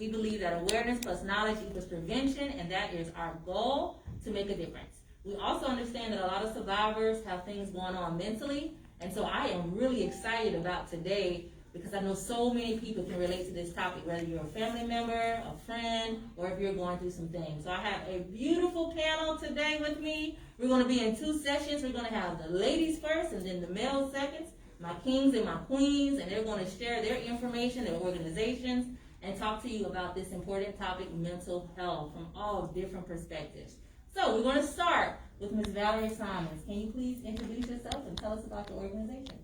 We believe that awareness plus knowledge equals prevention, and that is our goal to make a difference. We also understand that a lot of survivors have things going on mentally, and so I am really excited about today because I know so many people can relate to this topic, whether you're a family member, a friend, or if you're going through some things. So I have a beautiful panel today with me. We're going to be in 2 sessions. We're going to have the ladies first and then the males second, my kings and my queens, and they're going to share their information, their organizations, and talk to you about this important topic, mental health, from all different perspectives. So we're going to start with Ms. Valerie Simons. Can you please introduce yourself and tell us about your organization?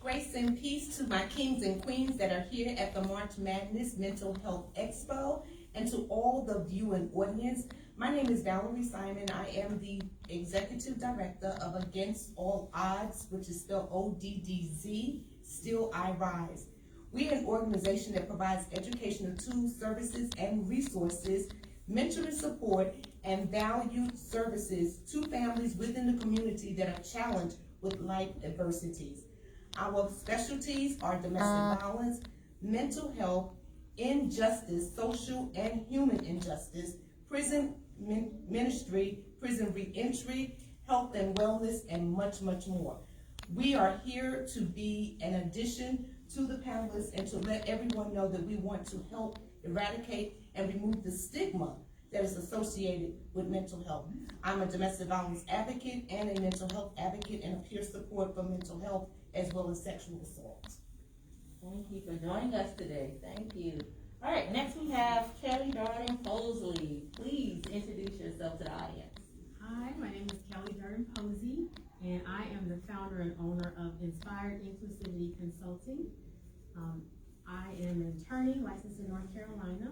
Grace and peace to my kings and queens that are here at the March Madness Mental Health Expo, and to all the viewing audience. My name is Valerie Simon. I am the Executive Director of Against All Odds, which is spelled ODDZ, Still I Rise. We are an organization that provides educational tools, services, and resources, mentoring support, and valued services to families within the community that are challenged with life adversities. Our specialties are domestic violence, mental health, injustice, social and human injustice, prison ministry, prison reentry, health and wellness, and much, much more. We are here to be an addition to the panelists and to let everyone know that we want to help eradicate and remove the stigma that is associated with mental health. I'm a domestic violence advocate and a mental health advocate and a peer support for mental health as well as sexual assault. Thank you for joining us today. Thank you. All right, next we have Kelly Darden-Posley. Please introduce yourself to the audience. Hi, my name is Kelly Darden-Posey, and I am the founder and owner of Inspired Inclusivity Consulting. I am an attorney licensed in North Carolina.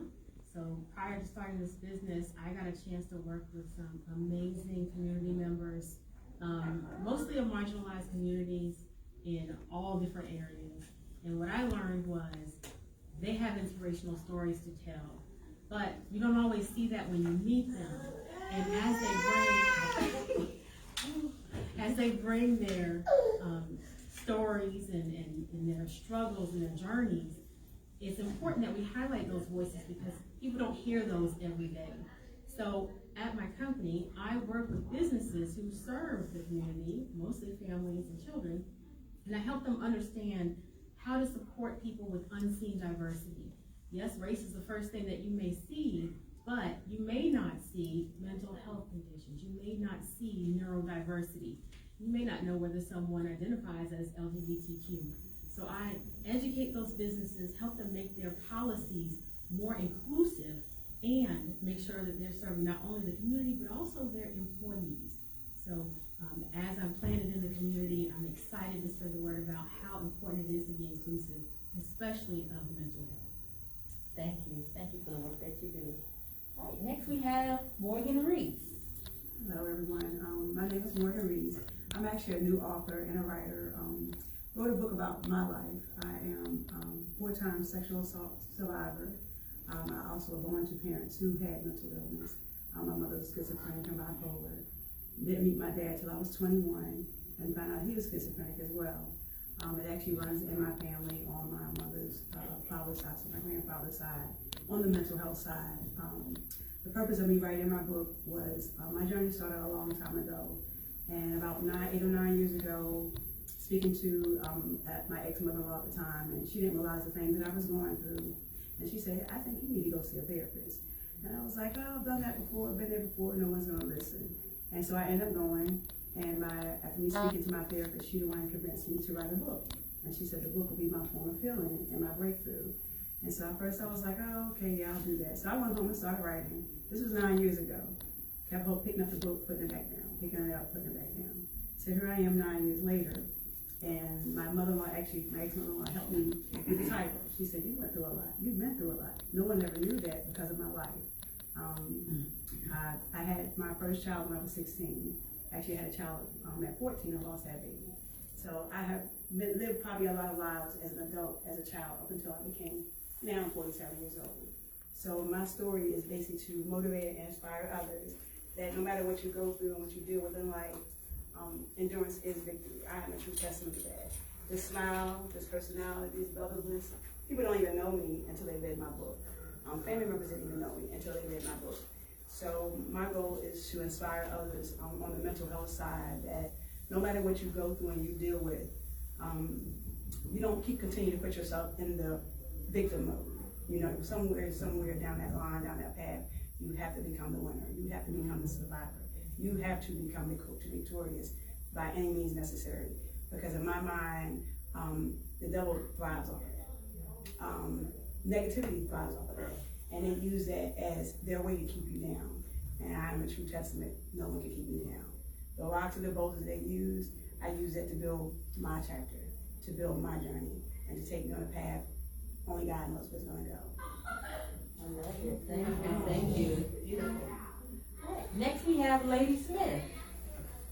So prior to starting this business, I got a chance to work with some amazing community members, mostly of marginalized communities in all different areas. And what I learned was they have inspirational stories to tell, but you don't always see that when you meet them. And as they bring their stories and their struggles and their journeys, it's important that we highlight those voices because people don't hear those every day. So at my company, I work with businesses who serve the community, mostly families and children, and I help them understand how to support people with unseen diversity. Yes, race is the first thing that you may see, but you may not see mental health conditions. You may not see neurodiversity. You may not know whether someone identifies as LGBTQ. So I educate those businesses, help them make their policies more inclusive, and make sure that they're serving not only the community, but also their employees. So as I'm planted in the community, I'm excited to spread the word about how important it is to be inclusive, especially of mental health. Thank you. Thank you for the work that you do. All right, next we have Morgan Reese. Hello everyone, my name is Morgan Reese. I'm actually a new author and a writer. Wrote a book about my life. I am a 4-time sexual assault survivor. I also belong to parents who had mental illness. My mother was schizophrenic and bipolar. Didn't meet my dad till I was 21 and found out he was schizophrenic as well. It actually runs in my family on my mother's father's side, so my grandfather's side, on the mental health side. The purpose of me writing my book was, my journey started a long time ago, and about 8 or 9 years ago, speaking to my ex-mother-in-law at the time, and she didn't realize the things that I was going through, and she said, I think you need to go see a therapist. And I was like, oh, I've done that before, been there before, no one's gonna listen. And so I ended up going, and after me speaking to my therapist, she the one convinced me to write a book. And she said the book will be my form of healing and my breakthrough. And so at first I was like, oh, okay, yeah, I'll do that. So I went home and started writing. This was 9 years ago. Kept picking up the book, putting it back down, picking it up, putting it back down. So here I am 9 years later, and my mother-in-law, actually my ex-mother-in-law, helped me with the title. She said, you went through a lot. You've been through a lot. No one ever knew that because of my life. I had my first child when I was 16. Actually, I had a child at 14. I lost that baby. So I have lived probably a lot of lives as an adult, as a child, up until I became, now I'm 47 years old. So my story is basically to motivate and inspire others that no matter what you go through and what you deal with in life, endurance is victory. I am a true testament to that. This smile, this personality, this bubbliness, people don't even know me until they read my book. Family members didn't even know me until they read my book. So my goal is to inspire others on the mental health side that no matter what you go through and you deal with, you don't continue to put yourself in the victim mode. You know, somewhere down that line, down that path, you have to become the winner. You have to become the survivor. You have to become victorious by any means necessary. Because in my mind, the devil thrives off of that. Negativity thrives off of that. And they use that as their way to keep you down. And I am a true testament. No one can keep me down. The rocks and the boulders they use, I use that to build my chapter, to build my journey, and to take me on a path only God knows where it's going to go. I love it. Thank you. Next we have Lady Smith.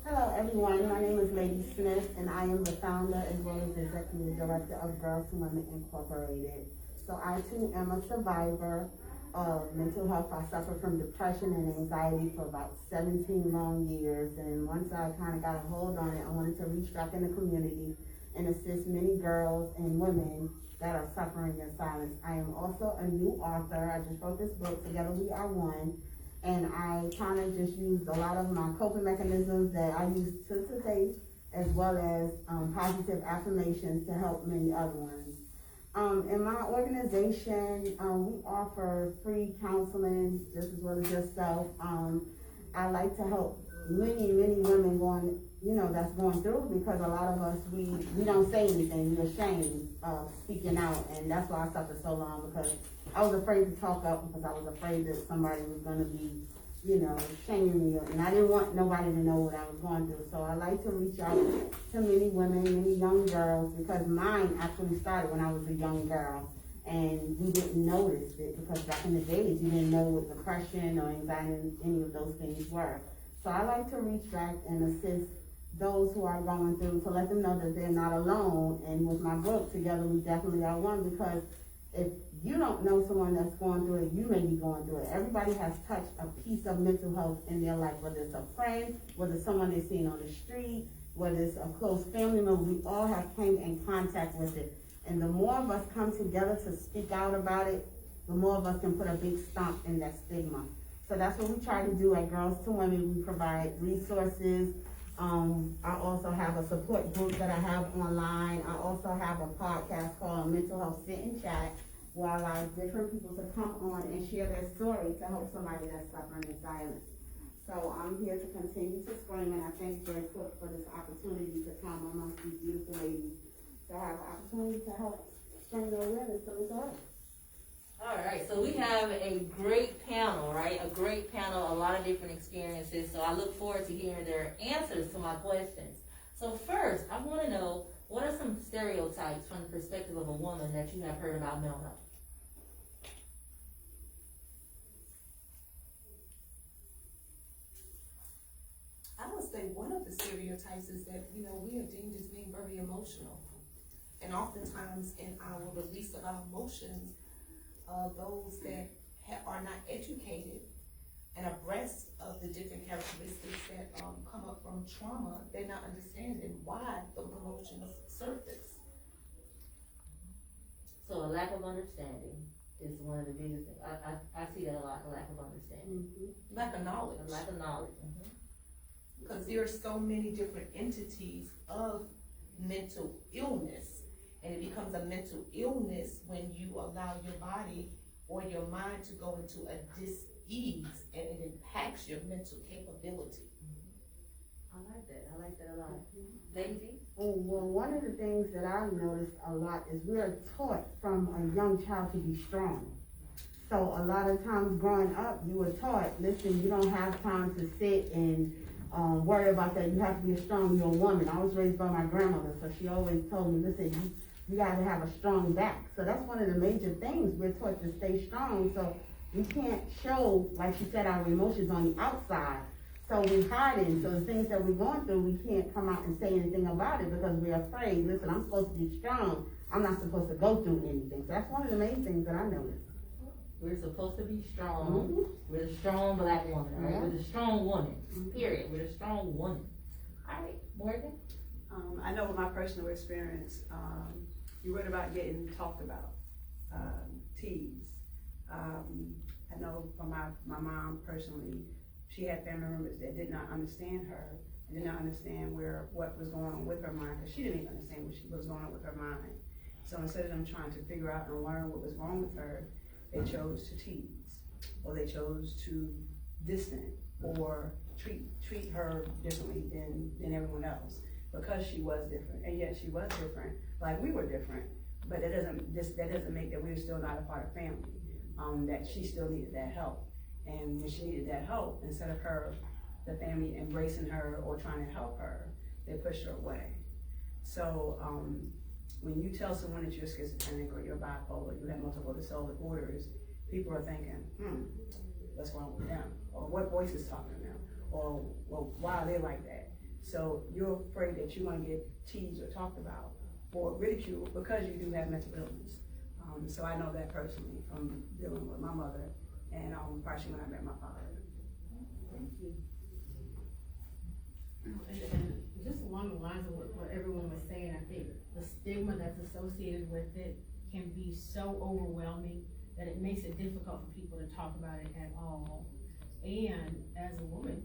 Hello everyone, my name is Lady Smith and I am the founder as well as the executive director of Girls to Women Incorporated. So I too am a survivor of mental health. I suffered from depression and anxiety for about 17 long years, and once I kind of got a hold on it, I wanted to reach back in the community and assist many girls and women that are suffering in silence. I am also a new author. I just wrote this book, Together We Are One, and I kind of just used a lot of my coping mechanisms that I use to today, as well as positive affirmations to help many other ones. In my organization, we offer free counseling just as well as yourself. I like to help many women that's going through, because a lot of us, we don't say anything. We're ashamed of speaking out, and that's why I suffered so long, because I was afraid to talk up, because I was afraid that somebody was going to be, shaming me, and I didn't want nobody to know what I was going through. So I like to reach out to many women, many young girls, because mine actually started when I was a young girl, and we didn't notice it, because back in the days, you didn't know what depression or anxiety, any of those things were. So I like to reach back and assist those who are going through, to let them know that they're not alone. And with my book, Together We Definitely Are One, because if you don't know someone that's going through it, you may be going through it. Everybody has touched a piece of mental health in their life, whether it's a friend, whether it's someone they've seen on the street, whether it's a close family member. We all have came in contact with it. And the more of us come together to speak out about it, the more of us can put a big stomp in that stigma. So that's what we try to do at Girls to Women. We provide resources. I also have a support group that I have online. I also have a podcast called Mental Health Sit and Chat, where I allow different people to come on and share their story to help somebody that's suffering in silence. So I'm here to continue to scream, and I thank Joy Cook for this opportunity to come amongst these beautiful ladies to have an opportunity to help bring the awareness to mental health. All right, so we have a great panel, right? A great panel, a lot of different experiences. So I look forward to hearing their answers to my questions. So first, I want to know, what are some stereotypes from the perspective of a woman that you have heard about mental health? I would say one of the stereotypes is that, we are deemed as being very emotional. And oftentimes in our release of our emotions, those that are not educated and abreast of the different characteristics that come up from trauma, they're not understanding why those emotions surface. So a lack of understanding is one of the biggest things. I see that a lot, a lack of understanding. Mm-hmm. Lack of knowledge. A lack of knowledge. Because there are so many different entities of mental illness. And it becomes a mental illness when you allow your body or your mind to go into a dis-ease, and it impacts your mental capability. I like that a lot. Lady? Oh, well, one of the things that I've noticed a lot is we are taught from a young child to be strong. So a lot of times growing up, you were taught, listen, you don't have time to sit and worry about that. You have to be a strong young woman. I was raised by my grandmother, so she always told me, listen, you gotta have a strong back. So that's one of the major things. We're taught to stay strong, so we can't show, like she said, our emotions on the outside. So we're hiding. So the things that we're going through, we can't come out and say anything about it because we're afraid. Listen, I'm supposed to be strong. I'm not supposed to go through anything. So that's one of the main things that I noticed. We're supposed to be strong. We're the strong black woman, right? We're the strong woman, period. We're the strong woman. All right, Morgan? I know from my personal experience, you read about getting talked about, teased, I know from my mom personally, she had family members that did not understand her, and did not understand what was going on with her mind, because she didn't even understand what was going on with her mind. So instead of them trying to figure out and learn what was wrong with her, they chose to tease, or they chose to distant, or treat her differently than everyone else, because she was different, and yet she was different, like we were different. But that doesn't make that we're still not a part of family. That she still needed that help, and when she needed that help, instead of the family embracing her or trying to help her, they pushed her away. So when you tell someone that you're schizophrenic or you're bipolar, you have multiple disorders, people are thinking, what's wrong with them? Or what voice is talking to them? Or, well, why are they like that? So you're afraid that you're gonna get teased or talked about or ridiculed because you do have mental illness. So I know that personally from dealing with my mother and partially when I met my father. Thank you. And just along the lines of what everyone was saying, I think the stigma that's associated with it can be so overwhelming that it makes it difficult for people to talk about it at all. And as a woman,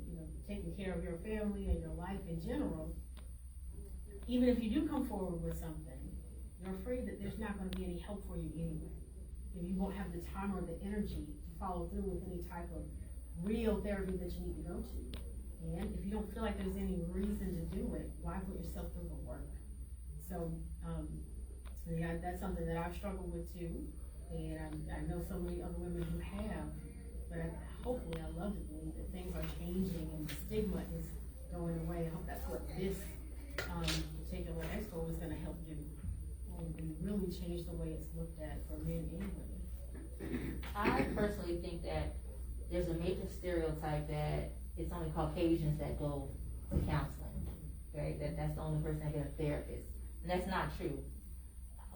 taking care of your family and your life in general, even if you do come forward with something, you're afraid that there's not going to be any help for you anyway. You won't have the time or the energy to follow through with any type of real therapy that you need to go to. And if you don't feel like there's any reason to do it, why put yourself through the work? So yeah, that's something that I've struggled with too. And I know so many other women who have, but hopefully I love to believe that things are changing and the stigma is going away. I hope that's what this particular expo is going to help do. And really change the way it's looked at for men and women. I personally think that there's a major stereotype that it's only Caucasians that go to counseling, right? That's the only person that get a therapist. And that's not true.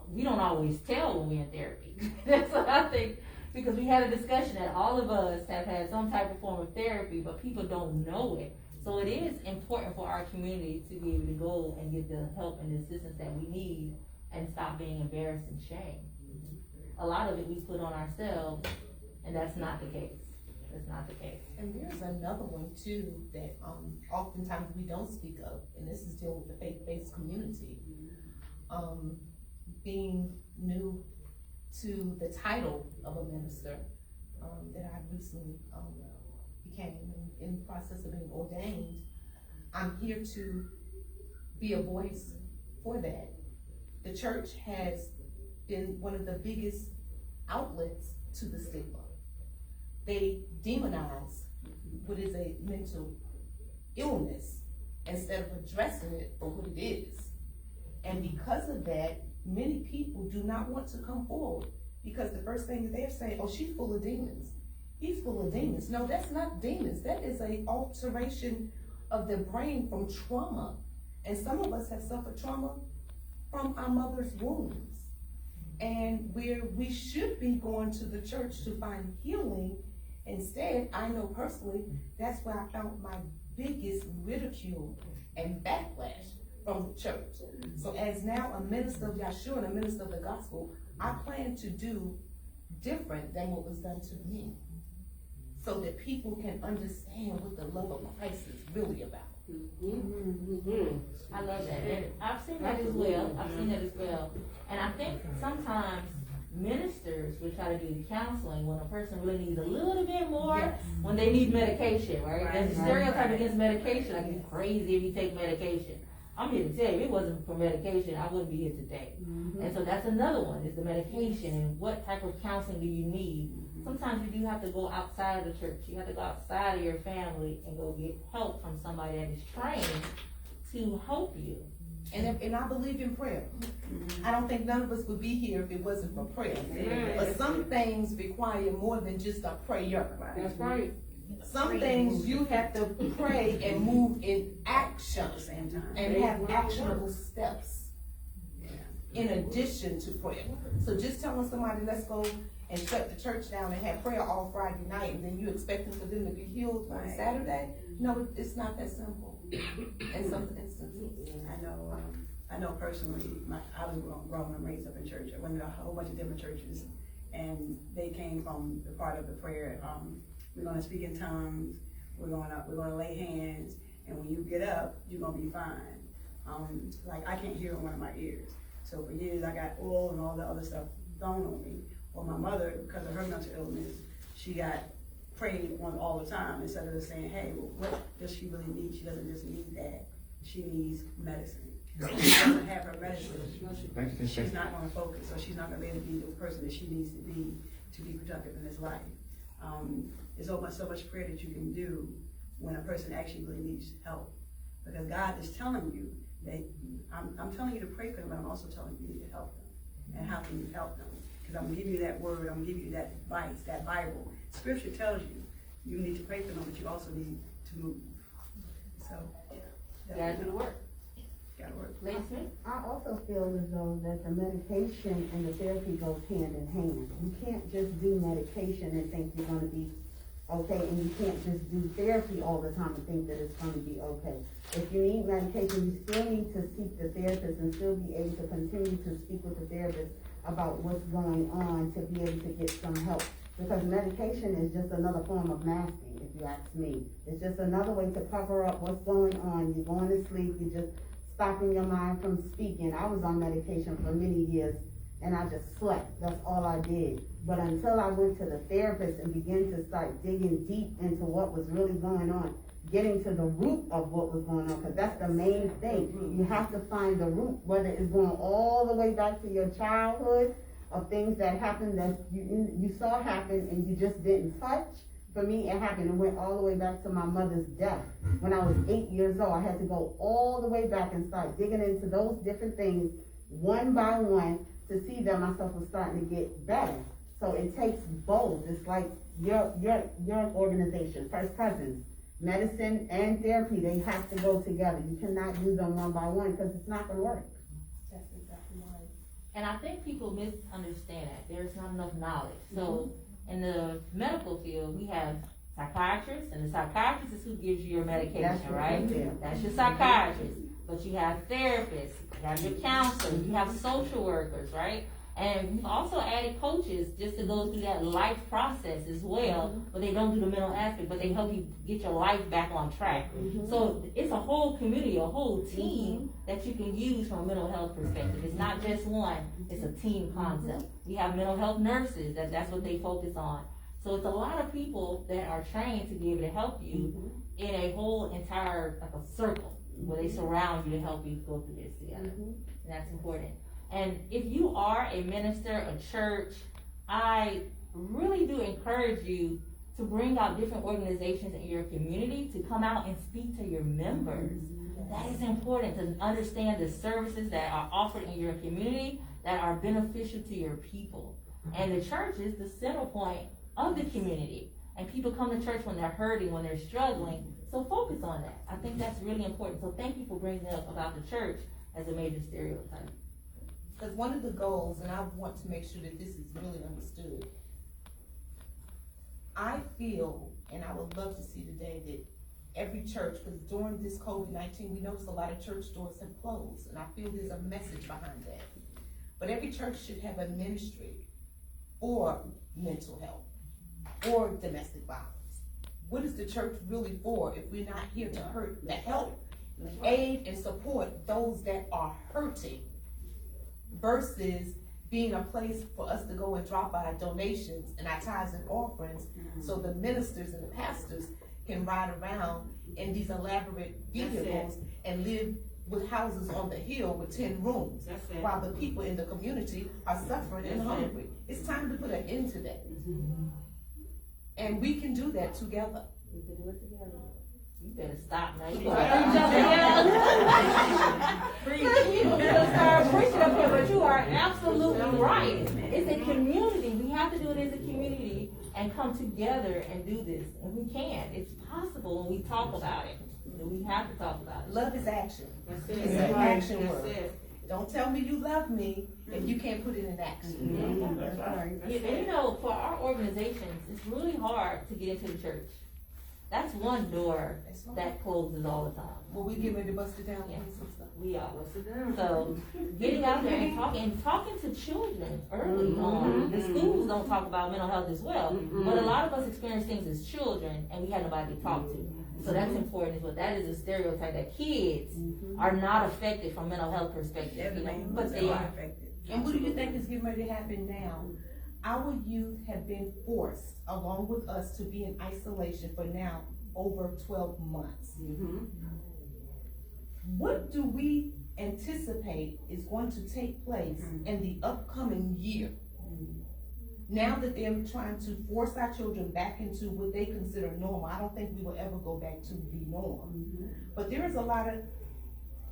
We don't always tell when we're in therapy. That's what I think, because we had a discussion that all of us have had some type of form of therapy, but people don't know it. So it is important for our community to be able to go and get the help and the assistance that we need and stop being embarrassed and shamed. A lot of it we put on ourselves, and that's not the case. That's not the case. And there's another one too that oftentimes we don't speak of, and this is dealing with the faith-based community. Being new to the title of a minister that I recently became in the process of being ordained, I'm here to be a voice for that. The church has been one of the biggest outlets to the stigma. They demonize what is a mental illness instead of addressing it for what it is. And because of that, many people do not want to come forward because the first thing that they're saying, oh, she's full of demons. He's full of demons. No, that's not demons. That is an alteration of the brain from trauma. And some of us have suffered trauma from our mother's wounds. And where we should be going to the church to find healing, instead, I know personally, that's where I found my biggest ridicule and backlash from the church. So as now a minister of Yahshua and a minister of the gospel, I plan to do different than what was done to me, so that people can understand what the love of Christ is really about. I love that. And I've seen that as well. And I think sometimes ministers will try to do counseling when a person really needs a little bit more, when they need medication, right? There's a stereotype against medication, like you're crazy if you take medication. I'm here to tell you, if it wasn't for medication, I wouldn't be here today. And so that's another one, is the medication and what type of counseling do you need. Sometimes you do have to go outside of the church. You have to go outside of your family and go get help from somebody that is trained to help you. And I believe in prayer. I don't think none of us would be here if it wasn't for prayer. But some things require more than just a prayer. That's right. Some things you have to pray and move in action and have actionable steps in addition to prayer. So just telling somebody, let's go and shut the church down and have prayer all Friday night, and then you expecting for them to be healed on Saturday? No, it's not that simple in some instances. I know personally, I was grown and raised up in church. I went to a whole bunch of different churches, and they came from the part of the prayer, we're gonna speak in tongues, we're gonna lay hands, and when you get up, you're gonna be fine. Like I can't hear in one of my ears. So for years I got oil and all the other stuff thrown on me. Well, my mother, because of her mental illness, she got prayed on all the time instead of saying, hey, well, what does she really need? She doesn't just need that. She needs medicine. If she doesn't have her medicine, she's not gonna focus, so she's not gonna be able to be the person that she needs to be productive in this life. There's so much prayer that you can do when a person actually really needs help. Because God is telling you that, I'm telling you to pray for them, but I'm also telling you to help them. And how can you help them? Because I'm gonna give you that word, I'm gonna give you that advice, that Bible. Scripture tells you need to pray for them, but you also need to move. So, You gotta do the work. Gotta work. Lady Smith? I also feel as though that the medication and the therapy goes hand in hand. You can't just do medication and think you're gonna be okay, and you can't just do therapy all the time and think that it's gonna be okay. If you need medication, you still need to seek the therapist and still be able to continue to speak with the therapist about what's going on to be able to get some help. Because medication is just another form of masking, if you ask me. It's just another way to cover up what's going on. You're going to sleep, you're just stopping your mind from speaking. I was on medication for many years and I just slept. That's all I did. But until I went to the therapist and began to start digging deep into what was really going on, getting to the root of what was going on, because that's the main thing. You have to find the root, whether it's going all the way back to your childhood, of things that happened that you saw happen and you just didn't touch. For me, it happened. It went all the way back to my mother's death. When I was 8 years old, I had to go all the way back and start digging into those different things one by one to see that myself was starting to get better. So it takes both. It's like your organization, First Cousins, medicine and therapy, they have to go together. You cannot do them one by one because it's not gonna work. That's exactly right. And I think people misunderstand that. There's not enough knowledge. So in the medical field, we have psychiatrists, and the psychiatrist is who gives you your medication, right? That's your psychiatrist. But you have therapists, you have your counselors, you have social workers, right? And we've also added coaches just to go through that life process as well, but they don't do the mental aspect, but they help you get your life back on track. So it's a whole community, a whole team that you can use from a mental health perspective. It's not just one, it's a team concept. We have mental health nurses, that's what they focus on. So it's a lot of people that are trained to be able to help you in a whole entire, like a circle, where they surround you to help you go through this together. And that's important. And if you are a minister, a church, I really do encourage you to bring out different organizations in your community to come out and speak to your members. That is important, to understand the services that are offered in your community that are beneficial to your people. And the church is the center point of the community. And people come to church when they're hurting, when they're struggling. So focus on that. I think that's really important. So thank you for bringing up about the church as a major stereotype. Because one of the goals, and I want to make sure that this is really understood, I feel, and I would love to see the day that every church, because during this COVID-19, we noticed a lot of church doors have closed, and I feel there's a message behind that. But every church should have a ministry for mental health or domestic violence. What is the church really for if we're not here to help, aid, and support those that are hurting, versus being a place for us to go and drop our donations and our tithes and offerings, so the ministers and the pastors can ride around in these elaborate vehicles and live with houses on the hill with 10 rooms, while the people in the community are suffering and hungry. It's time to put an end to that. And we can do that together. We can do it together. You better stop now. You better start preaching up here, but you are absolutely right. It's a community. We have to do it as a community and come together and do this. And we can. It's possible when we talk about it. We have to talk about it. Love is action. That's it. It's an action That's word. it. Don't tell me you love me if you can't put it in action. And you know, for our organizations, it's really hard to get into the church. That's one door that closes all the time. Well, we get ready to bust it down. Yeah. Sister. We are. So getting out there and talking to children early on. The schools don't talk about mental health as well, but a lot of us experience things as children and we had nobody to talk to. So that's important as well. That is a stereotype that kids are not affected from mental health perspective, you know, but they are. And what do you think is getting ready to happen now? Our youth have been forced, along with us, to be in isolation for now over 12 months. What do we anticipate is going to take place in the upcoming year? Now that they're trying to force our children back into what they consider normal, I don't think we will ever go back to the norm. But there is a lot of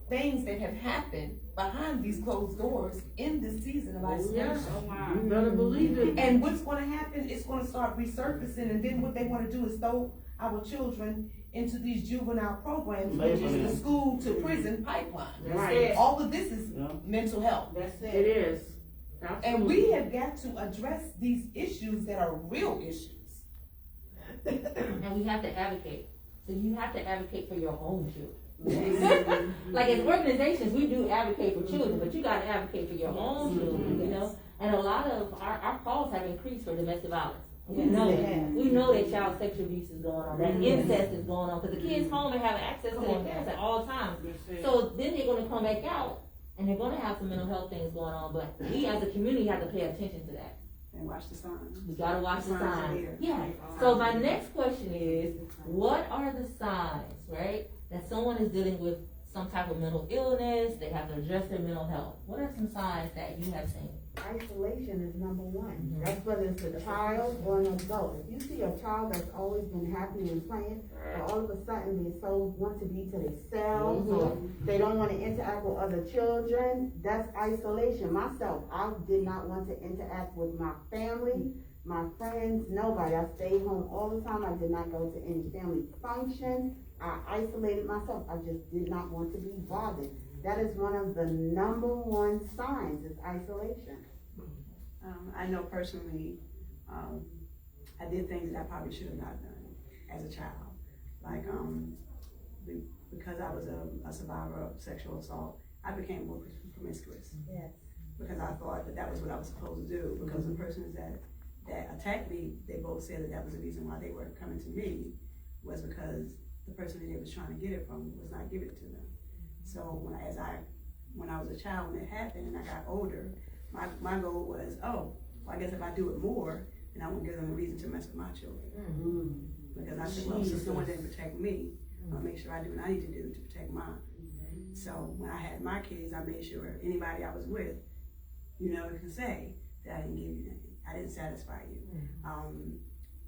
things that have happened behind these closed doors in this season of isolation. You better believe it. And what's gonna happen, it's gonna start resurfacing, and then what they wanna do is throw our children into these juvenile programs, which is the school to prison pipeline. Right. All of this is mental health. That's it. It is. Absolutely. And we have got to address these issues that are real issues. And we have to advocate. So you have to advocate for your own children. Like as organizations, we do advocate for children, but you gotta advocate for your own children, you know? And a lot of our calls have increased for domestic violence. We know that child sexual abuse is going on, that incest is going on, because the kids home and have access to their parents at all times. So then they're gonna come back out, and they're gonna have some mental health things going on, but we as a community have to pay attention to that. And watch the signs. We gotta watch the The signs are signs. there. Yeah. So my next question is, what are the signs, right, that someone is dealing with some type of mental illness, they have to address their mental health? What are some signs that you have seen? Isolation is number one. That's whether it's a child or an adult. If you see a child that's always been happy and playing, but all of a sudden they so want to be to themselves, or they don't want to interact with other children, that's isolation. Myself, I did not want to interact with my family, my friends, nobody. I stayed home all the time. I did not go to any family functions. I isolated myself. I just did not want to be bothered. That is one of the number one signs, is isolation. I know personally, I did things that I probably should have not done as a child. Like, because I was a survivor of sexual assault, I became more promiscuous. Yes. Because I thought that that was what I was supposed to do. Because the persons that attacked me, they both said that was the reason why they were coming to me, was because the person that they was trying to get it from was not giving it to them. So when I was a child, when it happened and I got older, my goal was, well, I guess if I do it more, then I won't give them a reason to mess with my children. Because I said, well, since someone didn't protect me, I'll make sure I do what I need to do to protect mine. So when I had my kids, I made sure anybody I was with, can say that I didn't give you anything. I didn't satisfy you.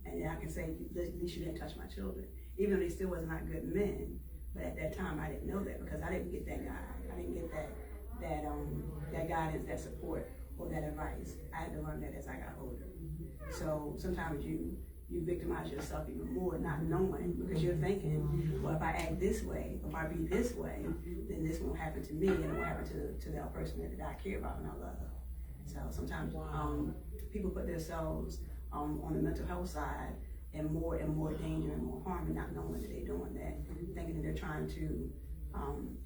And then I can say, at least you didn't touch my children. Even though they still was not good men, but at that time I didn't know that, because I didn't get that guide. I didn't get that guidance, that support, or that advice. I had to learn that as I got older. So sometimes you victimize yourself even more, not knowing, because you're thinking, well, if I act this way, if I be this way, then this won't happen to me, and it won't happen to that person that I care about and I love. So sometimes people put themselves on the mental health side in more danger and more harm, and not knowing that they're doing that, thinking that they're trying to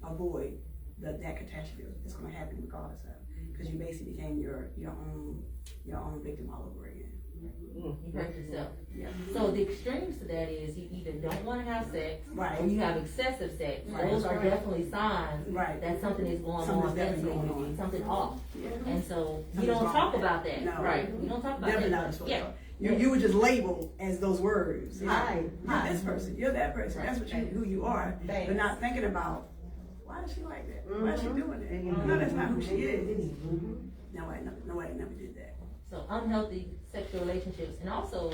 avoid that catastrophe that's going to happen regardless of, because you basically became your own victim all over again. You hurt yourself. Yeah. So the extremes to that is you either don't want to have sex, Right. or you have excessive sex. Right. Those are definitely signs Right. that something is going Something's on definitely mentally, going on. something off. Yeah. And so we Something's don't wrong talk with about that. No. Right. We don't talk about Definitely that. not a choice. Yeah. You were just labeled as those words. Hi. You're this person. You're that person. That's what who you are. Thanks. But not thinking about, why is she like that? Why is she doing that? No, that's not who she is. Nobody never did that. So unhealthy sexual relationships, and also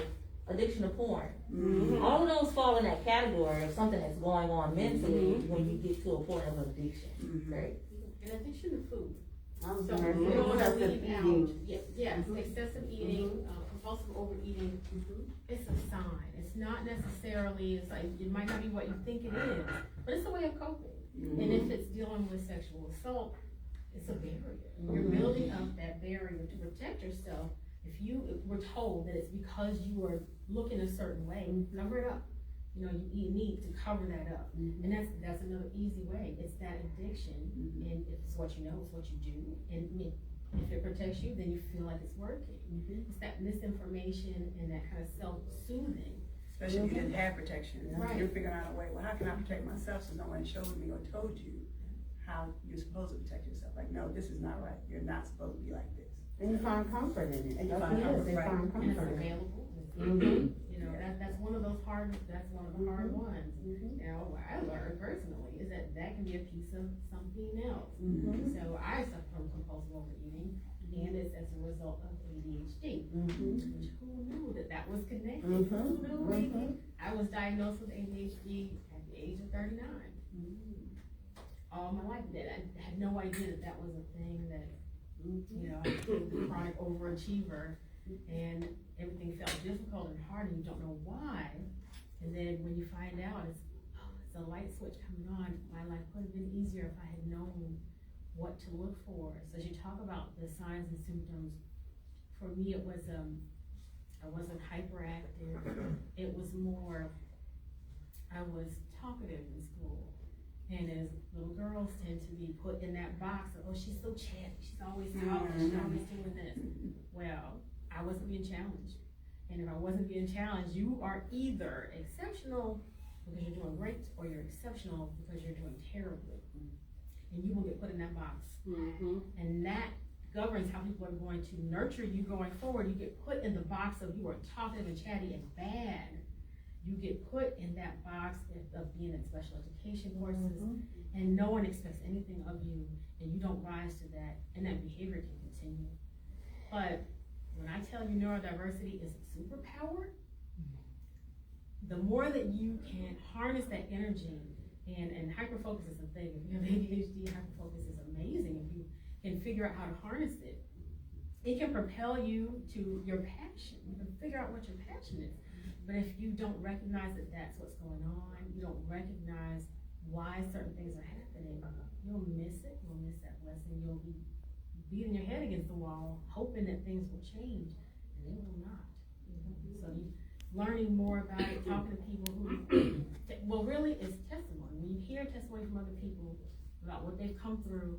addiction to porn. Mm-hmm. All of those fall in that category of something that's going on mentally when you get to a point of addiction. Right? In addition to food. I'm So sorry. we don't want to Excessive leave out, eating. yes, excessive eating, compulsive overeating, it's a sign. It's not necessarily, it's like, it might not be what you think it is, but it's a way of coping. And if it's dealing with sexual assault, it's a barrier. You're building up that barrier to protect yourself. If you were told that it's because you are looking a certain way, cover it up. You know, you need to cover that up. And that's another easy way. It's that addiction. And if it's what you know, it's what you do. And if it protects you, then you feel like it's working. It's that misinformation and that kind of self-soothing. Especially if you didn't have protection. Right. You're figuring out a way, well, how can I protect myself since no one showed me or told you how you're supposed to protect yourself? Like, no, this is not right. You're not supposed to be like this. And you find comfort in it. And you That's find what it is. comfort, They right. find And it's comfort in it. available. You know, that's one of those that's one of the hard ones. You know, what I learned personally is that can be a piece of something else. So I suffer from compulsive overeating, and it's as a result of ADHD. Which who knew that was connected? Who knew? I was diagnosed with ADHD at the age of 39. All my life, I had no idea that was a thing that, you know, I was a chronic overachiever, and everything felt difficult and hard, and you don't know why. And then when you find out, it's a light switch coming on. My life would have been easier if I had known what to look for. So as you talk about the signs and symptoms, for me it was I wasn't hyperactive. It was more, I was talkative in school. And as little girls tend to be put in that box of, oh, she's so chatty, she's always talking, she's always doing this. Well, I wasn't being challenged. And if I wasn't being challenged, you are either exceptional because you're doing great, or you're exceptional because you're doing terribly. And you will get put in that box. And that governs how people are going to nurture you going forward. You get put in the box of you are talkative and chatty and bad. You get put in that box of being in special education courses, and no one expects anything of you, and you don't rise to that, and that behavior can continue. But when I tell you neurodiversity is a superpower, the more that you can harness that energy, and hyperfocus is a thing. If you have ADHD, hyperfocus is amazing. If you can figure out how to harness it, it can propel you to your passion. You can figure out what your passion is. But if you don't recognize that that's what's going on, you don't recognize why certain things are happening, you'll miss it. You'll miss that lesson. You'll be beating your head against the wall, hoping that things will change, and they will not. So you learning more about it, talking to people who, well, really, it's testimony. When you hear testimony from other people about what they've come through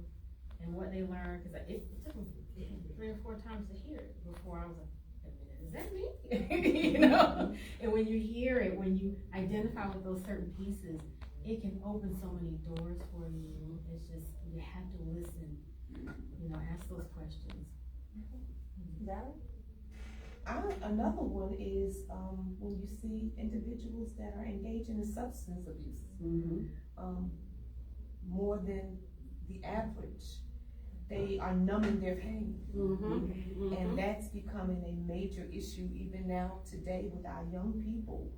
and what they learned, because it took me 3 or 4 times to hear it before I was like, is that me? You know? And when you hear it, when you identify with those certain pieces, it can open so many doors for you. It's just, you have to listen, you know, ask those questions. Another one is when you see individuals that are engaging in substance abuse, more than the average. They are numbing their pain. And that's becoming a major issue even now today with our young people.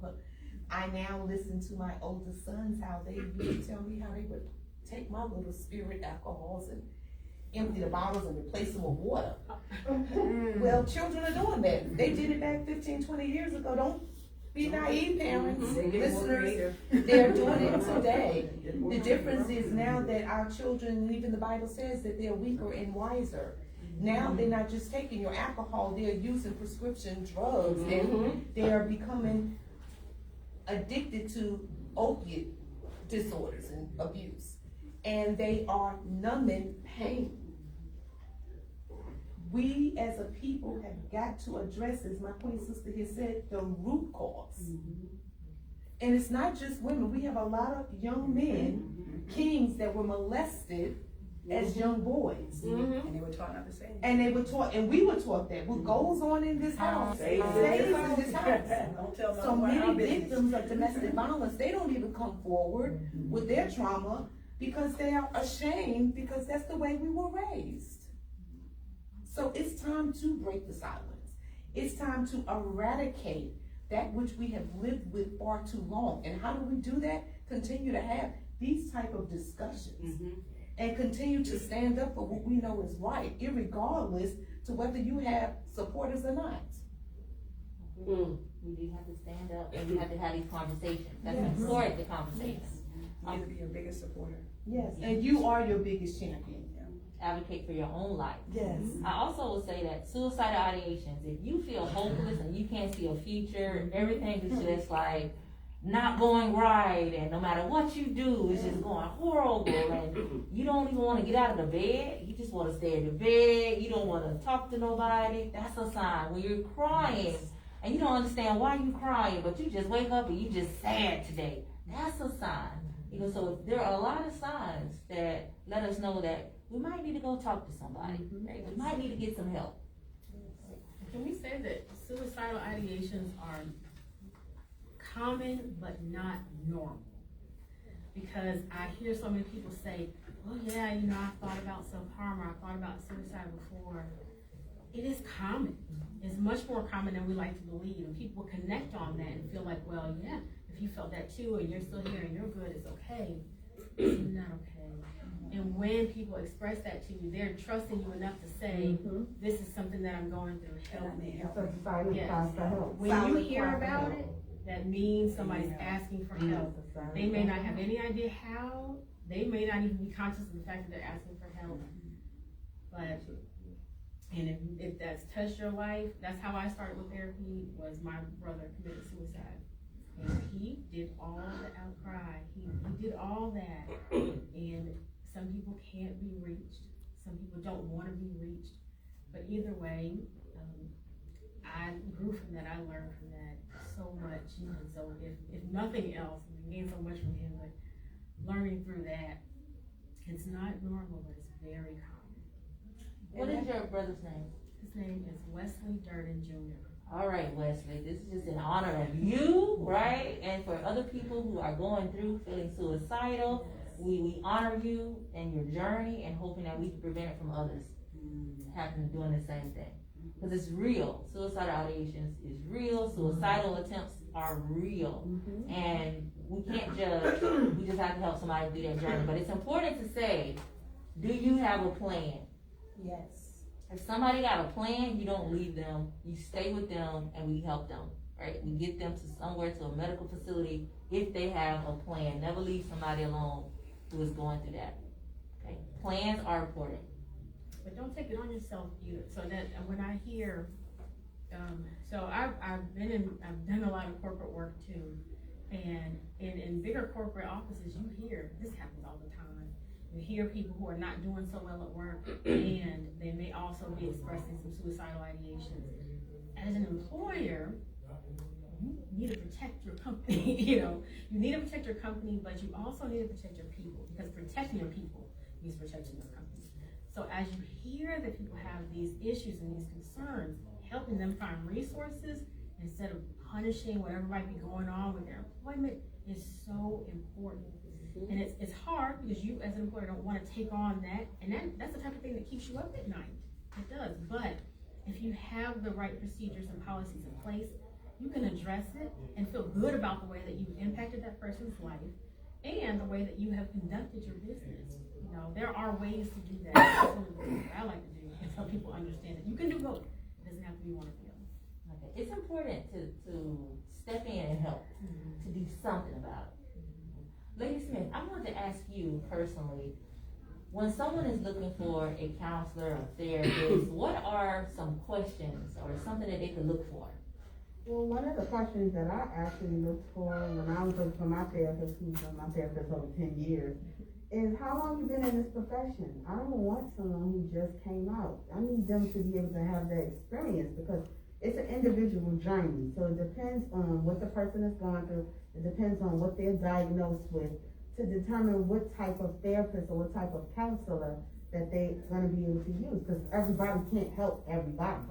I now listen to my older sons, how they would tell me how they would take my little spirit alcohols and empty the bottles and replace them with water. Well, children are doing that. They did it back 15, 20 years ago. Don't be naive, parents, listeners. They're doing it today. The difference is now that our children, and even the Bible says that they're weaker and wiser. Now they're not just taking your alcohol, they're using prescription drugs, and they are becoming addicted to opiate disorders and abuse. And they are numbing pain. We as a people have got to address, as my queen sister here said, the root cause. And it's not just women. We have a lot of young men, kings, that were molested as young boys. And they were taught not to say anything. And they were taught, and we were taught that what goes on in this house stays in this house. Don't tell So nobody our many business. victims of domestic violence, they don't even come forward with their trauma because they are ashamed, because that's the way we were raised. So it's time to break the silence. It's time to eradicate that which we have lived with far too long. And how do we do that? Continue to have these type of discussions and continue to stand up for what we know is right, irregardless to whether you have supporters or not. We do have to stand up, and we have to have these conversations. That's important, the conversation. You need to be your biggest supporter. Yes, and you are your biggest champion. Advocate for your own life. Yes. I also will say that suicidal ideations, if you feel hopeless and you can't see a future, everything is just like, not going right, and no matter what you do, it's just going horrible, and you don't even want to get out of the bed. You just want to stay in the bed. You don't want to talk to nobody. That's a sign. When you're crying and you don't understand why you're crying, but you just wake up and you just sad today. That's a sign. You know, so there are a lot of signs that let us know that we might need to go talk to somebody. Right? We might need to get some help. Can we say that suicidal ideations are common but not normal? Because I hear so many people say, oh yeah, you know, I thought about self-harm, or I thought about suicide before. It is common. It's much more common than we like to believe. And people connect on that and feel like, well, yeah, if you felt that too and you're still here and you're good, it's okay. It's not okay. And when people express that to you, they're trusting you enough to say, this is something that I'm going through, help me. It's a silent Yes. cry for help. When you hear about it, that means somebody's asking for help. They may not have any idea how, they may not even be conscious of the fact that they're asking for help. But, and if that's touched your life, that's how I started with therapy, was my brother committed suicide. And he did all the outcry, he did all that, and some people can't be reached, some people don't want to be reached, but either way, I grew from that, I learned from that so much, and so if nothing else, we gained so much from him, but learning through that, it's not normal, but it's very common. What is your brother's name? His name is Wesley Durden Jr. All right, Wesley, this is just in honor of you, right? And for other people who are going through feeling suicidal, we honor you and your journey and hoping that we can prevent it from others doing the same thing. Because it's real. Suicidal ideations is real. Suicidal attempts are real. And we can't judge. We just have to help somebody through that journey. But it's important to say, do you have a plan? Yes. If somebody got a plan, you don't leave them. You stay with them and we help them, right? We get them to somewhere, to a medical facility, if they have a plan. Never leave somebody alone who is going through that, okay? Plans are important. But don't take it on yourself either. So that when I hear, so I've done a lot of corporate work too, and in bigger corporate offices, you hear this happens all the time. You hear people who are not doing so well at work, and they may also be expressing some suicidal ideations. As an employer, you need to protect your company. You know, you need to protect your company, but you also need to protect your people, because protecting your people means protecting your company. So as you hear that people have these issues and these concerns, helping them find resources instead of punishing whatever might be going on with their employment is so important. And it's hard because you as an employer don't want to take on that, and that's the type of thing that keeps you up at night. It does. But if you have the right procedures and policies in place, you can address it and feel good about the way that you've impacted that person's life and the way that you have conducted your business. You know, there are ways to do that. That's one of the things that I like to do is help people understand that you can do both. It doesn't have to be one or the other. Okay. It's important to step in and help, to do something about it. Lady Smith, I wanted to ask you personally, when someone is looking for a counselor or therapist, what are some questions or something that they could look for? Well, one of the questions that I actually looked for when I was looking for my therapist, who's been my therapist over 10 years, is how long you been in this profession? I don't want someone who just came out. I need them to be able to have that experience, because it's an individual journey. So it depends on what the person is going through. It depends on what they're diagnosed with to determine what type of therapist or what type of counselor that they're going to be able to use, because everybody can't help everybody.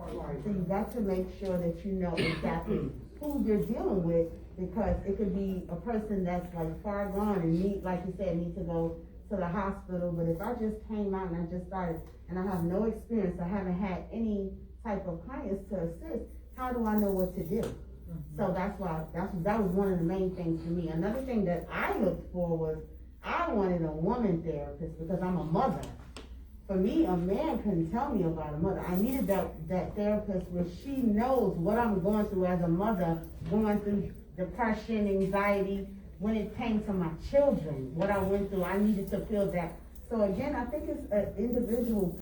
So you got to make sure that you know exactly who you're dealing with, because it could be a person that's like far gone and need, like you said, need to go to the hospital. But if I just came out and I just started and I have no experience, I haven't had any type of clients to assist, how do I know what to do? So that's why, that was one of the main things for me. Another thing that I looked for was, I wanted a woman therapist because I'm a mother. For me, a man couldn't tell me about a mother. I needed that therapist where she knows what I'm going through as a mother, going through depression, anxiety. When it came to my children, what I went through, I needed to feel that. So again, I think it's an individual